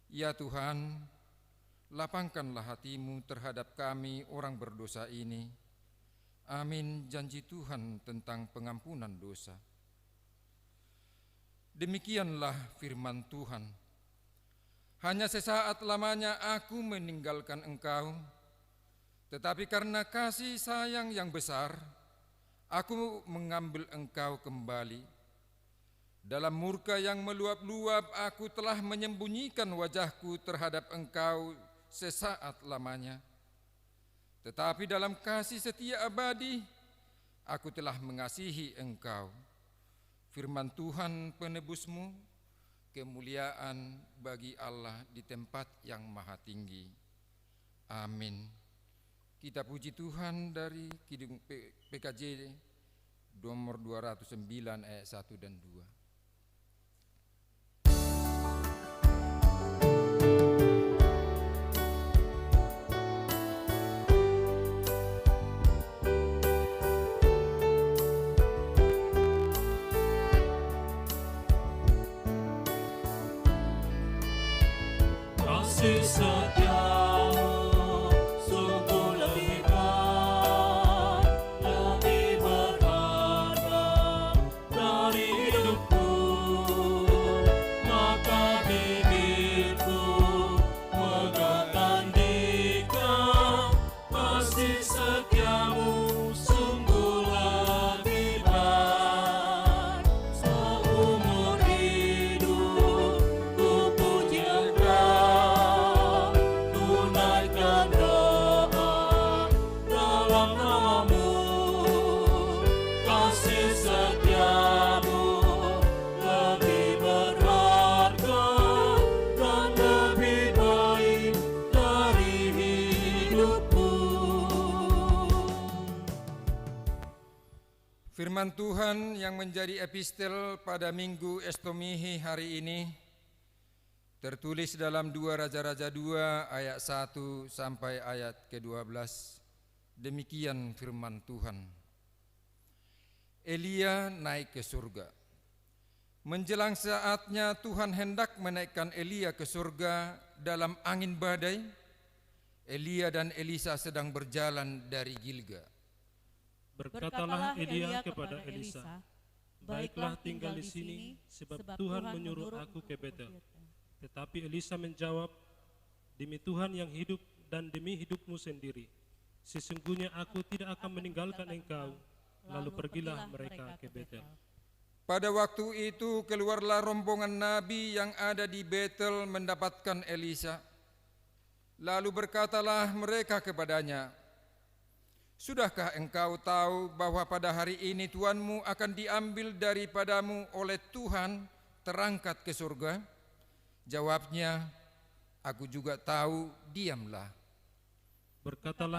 Ya Tuhan, lapangkanlah hati-Mu terhadap kami orang berdosa ini. Amin janji Tuhan tentang pengampunan dosa. Demikianlah firman Tuhan. Hanya sesaat lamanya aku meninggalkan engkau, tetapi karena kasih sayang yang besar, aku mengambil engkau kembali. Dalam murka yang meluap-luap, aku telah menyembunyikan wajahku terhadap engkau sesaat lamanya. Tetapi dalam kasih setia abadi, aku telah mengasihi engkau. Firman Tuhan penebusmu, kemuliaan bagi Allah di tempat yang maha tinggi. Amin. Kita puji Tuhan dari Kidung PKJ nomor 209 ayat 1 dan 2. Kasih setiamu sungguh lebih baik, lebih berharga dari hidupku. Maka bibirku menggantikan kasih setiamu sungguh lebih baik. Seumur hidup ku puji Engkau, tunaikan doa dalam nama-Mu. Kasih setiamu lebih berharga dan lebih baik dari hidupku. Firman Tuhan yang menjadi epistel pada Minggu Estomihi hari ini tertulis dalam 2 Raja-Raja 2 ayat 1 sampai ayat ke-12. Demikian firman Tuhan. Elia naik ke surga. Menjelang saatnya Tuhan hendak menaikkan Elia ke surga dalam angin badai, Elia dan Elisa sedang berjalan dari Gilgal. Berkatalah Elia kepada Elisa, "Baiklah tinggal di sini, sebab Tuhan menyuruh aku ke Betel." Tetapi Elisa menjawab, "Demi Tuhan yang hidup dan demi hidupmu sendiri, sesungguhnya aku tidak akan meninggalkan engkau." Lalu pergilah mereka ke Betel. Pada waktu itu keluarlah rombongan nabi yang ada di Betel mendapatkan Elisa. Lalu berkatalah mereka kepadanya, "Sudahkah engkau tahu bahwa pada hari ini Tuanmu akan diambil daripadamu oleh Tuhan terangkat ke surga?" Jawabnya, "Aku juga tahu, diamlah." Berkatalah